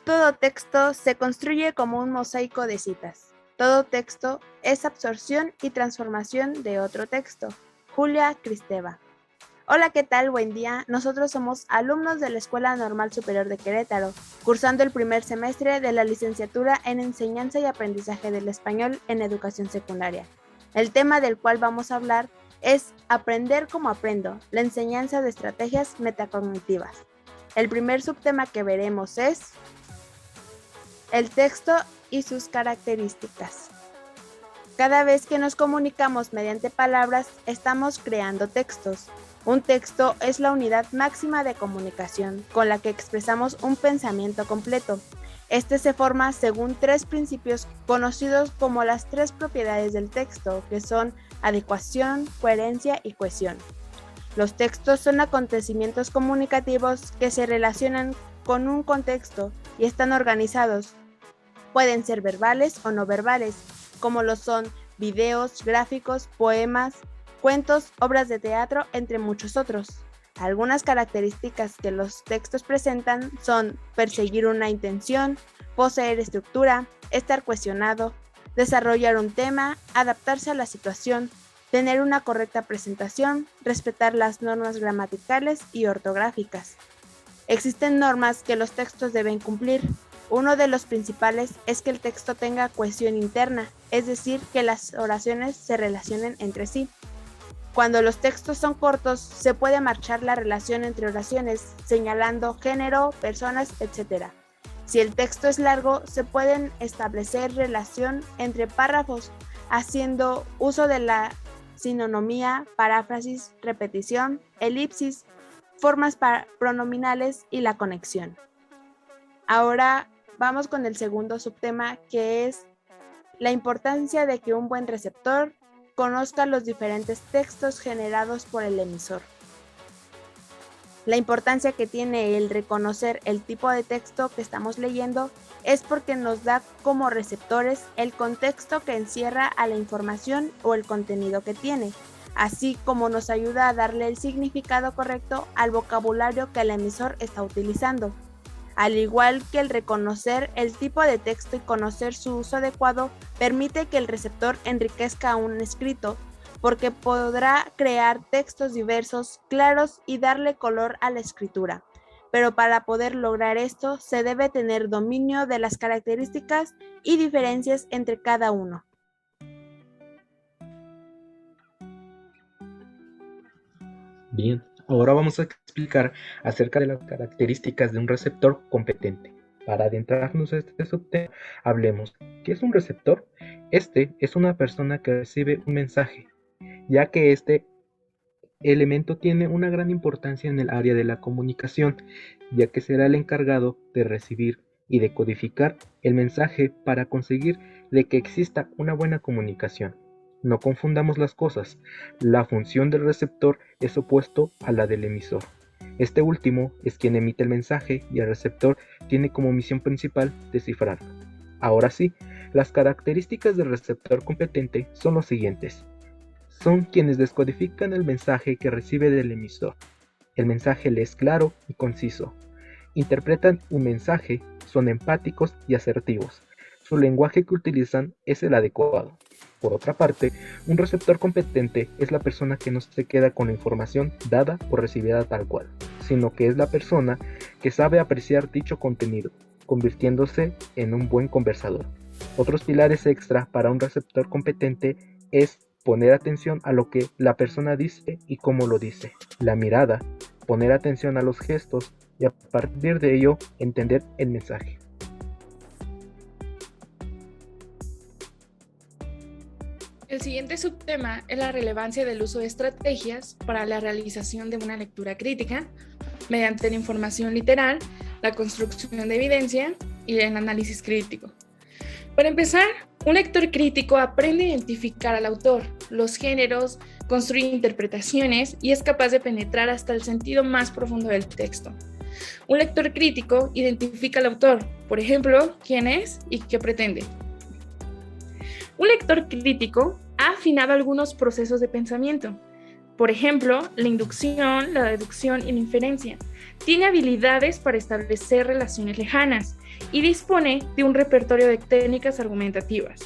Todo texto se construye como un mosaico de citas. Todo texto es absorción y transformación de otro texto. Julia Kristeva. Hola, ¿qué tal? Buen día. Nosotros somos alumnos de la Escuela Normal Superior de Querétaro, cursando el primer semestre de la licenciatura en Enseñanza y Aprendizaje del Español en Educación Secundaria. El tema del cual vamos a hablar es Aprender como aprendo, la enseñanza de estrategias metacognitivas. El primer subtema que veremos es el texto y sus características. Cada vez que nos comunicamos mediante palabras, estamos creando textos. Un texto es la unidad máxima de comunicación, con la que expresamos un pensamiento completo. Este se forma según tres principios conocidos como las tres propiedades del texto, que son adecuación, coherencia y cohesión. Los textos son acontecimientos comunicativos que se relacionan con un contexto y están organizados. Pueden ser verbales o no verbales, como lo son videos, gráficos, poemas, cuentos, obras de teatro, entre muchos otros. Algunas características que los textos presentan son perseguir una intención, poseer estructura, estar cohesionado, desarrollar un tema, adaptarse a la situación, tener una correcta presentación, respetar las normas gramaticales y ortográficas. Existen normas que los textos deben cumplir. Uno de los principales es que el texto tenga cohesión interna, es decir, que las oraciones se relacionen entre sí. Cuando los textos son cortos, se puede marchar la relación entre oraciones, señalando género, personas, etc. Si el texto es largo, se pueden establecer relación entre párrafos, haciendo uso de la sinonimia, paráfrasis, repetición, elipsis, formas pronominales y la conexión. Ahora vamos con el segundo subtema, que es la importancia de que un buen receptor conozca los diferentes textos generados por el emisor. La importancia que tiene el reconocer el tipo de texto que estamos leyendo es porque nos da como receptores el contexto que encierra a la información o el contenido que tiene, así como nos ayuda a darle el significado correcto al vocabulario que el emisor está utilizando. Al igual que el reconocer el tipo de texto y conocer su uso adecuado, permite que el receptor enriquezca un escrito, porque podrá crear textos diversos, claros y darle color a la escritura. Pero para poder lograr esto, se debe tener dominio de las características y diferencias entre cada uno. Bien, ahora vamos a explicar acerca de las características de un receptor competente. Para adentrarnos a este subtema, hablemos. ¿Qué es un receptor? Este es una persona que recibe un mensaje, ya que este elemento tiene una gran importancia en el área de la comunicación, ya que será el encargado de recibir y de codificar el mensaje para conseguir de que exista una buena comunicación. No confundamos las cosas. La función del receptor es opuesto a la del emisor. Este último es quien emite el mensaje y el receptor tiene como misión principal descifrarlo. Ahora sí, las características del receptor competente son los siguientes. Son quienes descodifican el mensaje que recibe del emisor. El mensaje le es claro y conciso. Interpretan un mensaje, son empáticos y asertivos. Su lenguaje que utilizan es el adecuado. Por otra parte, un receptor competente es la persona que no se queda con la información dada o recibida tal cual, sino que es la persona que sabe apreciar dicho contenido, convirtiéndose en un buen conversador. Otros pilares extra para un receptor competente es poner atención a lo que la persona dice y cómo lo dice. La mirada, poner atención a los gestos y a partir de ello entender el mensaje. El siguiente subtema es la relevancia del uso de estrategias para la realización de una lectura crítica mediante la información literal, la construcción de evidencia y el análisis crítico. Para empezar, un lector crítico aprende a identificar al autor, los géneros, construye interpretaciones y es capaz de penetrar hasta el sentido más profundo del texto. Un lector crítico identifica al autor, por ejemplo, quién es y qué pretende. Un lector crítico ha afinado algunos procesos de pensamiento, por ejemplo, la inducción, la deducción y la inferencia. tiene habilidades para establecer relaciones lejanas y dispone de un repertorio de técnicas argumentativas.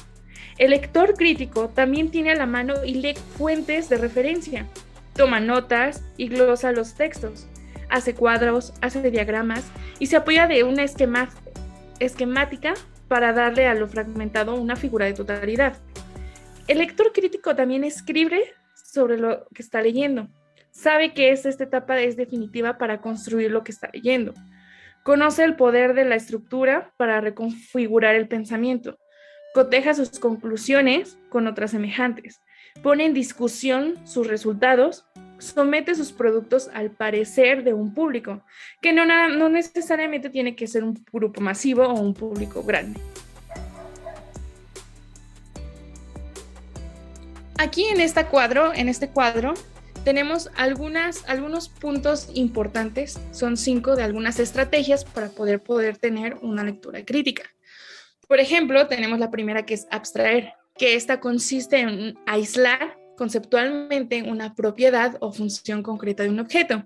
El lector crítico también tiene a la mano y lee fuentes de referencia, toma notas y glosa los textos, hace cuadros, hace diagramas y se apoya de una esquemática para darle a lo fragmentado una figura de totalidad. El lector crítico también escribe sobre lo que está leyendo. Sabe que esta etapa es definitiva para construir lo que está leyendo. Conoce el poder de la estructura para reconfigurar el pensamiento. Coteja sus conclusiones con otras semejantes. Pone en discusión sus resultados. Somete sus productos al parecer de un público, que no necesariamente tiene que ser un grupo masivo o un público grande. Aquí en este cuadro tenemos algunos puntos importantes, son 5 de algunas estrategias para poder tener una lectura crítica. Por ejemplo, tenemos la primera, que es abstraer, que esta consiste en aislar conceptualmente una propiedad o función concreta de un objeto.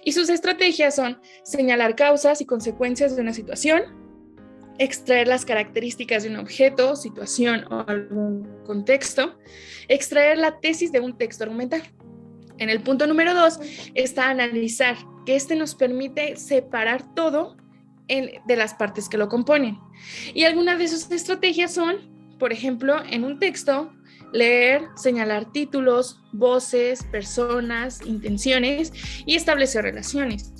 Y sus estrategias son señalar causas y consecuencias de una situación, extraer las características de un objeto, situación o algún contexto, extraer la tesis de un texto argumental. En el punto número 2 está analizar, que este nos permite separar todo de las partes que lo componen. Y algunas de sus estrategias son, por ejemplo, en un texto, leer, señalar títulos, voces, personas, intenciones y establecer relaciones.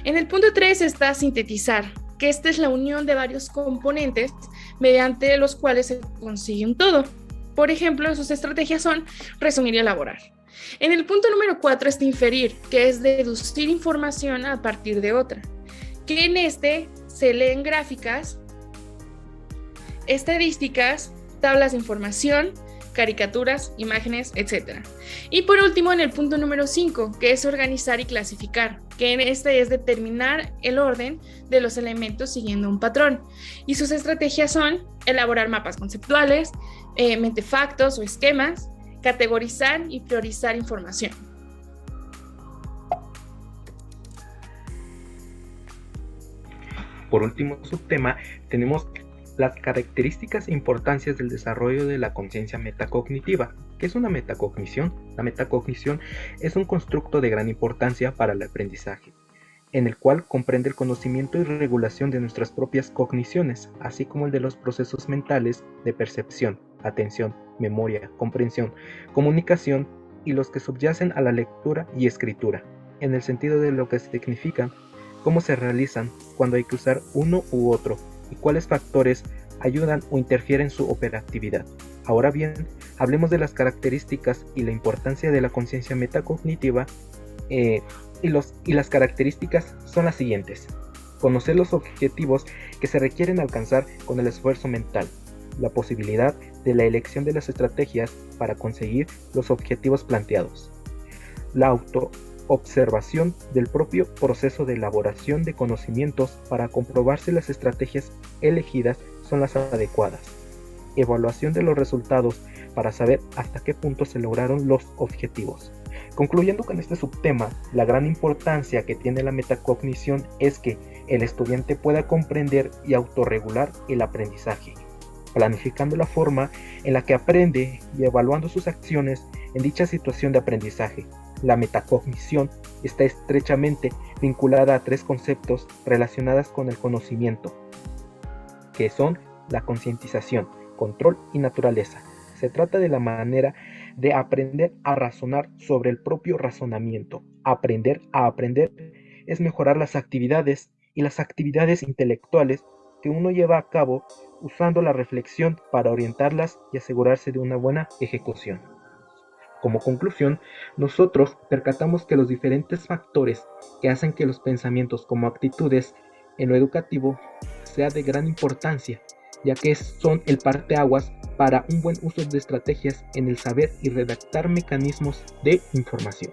En el punto 3 está sintetizar, que esta es la unión de varios componentes mediante los cuales se consigue un todo. Por ejemplo, sus estrategias son resumir y elaborar. En el punto número 4 está inferir, que es deducir información a partir de otra, que en este se leen gráficas, estadísticas, tablas de información, caricaturas, imágenes, etc. Y por último, en el punto número 5, que es organizar y clasificar, que en este es determinar el orden de los elementos siguiendo un patrón. Y sus estrategias son elaborar mapas conceptuales, mentefactos o esquemas, categorizar y priorizar información. Por último subtema, tenemos las características e importancias del desarrollo de la conciencia metacognitiva. ¿Qué es una metacognición? La metacognición es un constructo de gran importancia para el aprendizaje, en el cual comprende el conocimiento y regulación de nuestras propias cogniciones, así como el de los procesos mentales de percepción, atención, memoria, comprensión, comunicación y los que subyacen a la lectura y escritura, en el sentido de lo que significan, cómo se realizan, cuándo hay que usar uno u otro, y cuáles factores ayudan o interfieren en su operatividad. Ahora bien, hablemos de las características y la importancia de la conciencia metacognitiva, y las características son las siguientes: conocer los objetivos que se requieren alcanzar con el esfuerzo mental, la posibilidad de la elección de las estrategias para conseguir los objetivos planteados, la autoobservación del propio proceso de elaboración de conocimientos para comprobar si las estrategias elegidas son las adecuadas, evaluación de los resultados para saber hasta qué punto se lograron los objetivos. Concluyendo con este subtema, la gran importancia que tiene la metacognición es que el estudiante pueda comprender y autorregular el aprendizaje, planificando la forma en la que aprende y evaluando sus acciones en dicha situación de aprendizaje. La metacognición está estrechamente vinculada a 3 conceptos relacionados con el conocimiento, que son la concientización, control y naturaleza. Se trata de la manera de aprender a razonar sobre el propio razonamiento. Aprender a aprender es mejorar las actividades y las actividades intelectuales que uno lleva a cabo usando la reflexión para orientarlas y asegurarse de una buena ejecución. Como conclusión, nosotros percatamos que los diferentes factores que hacen que los pensamientos como actitudes en lo educativo sea de gran importancia, ya que son el parteaguas para un buen uso de estrategias en el saber y redactar mecanismos de información.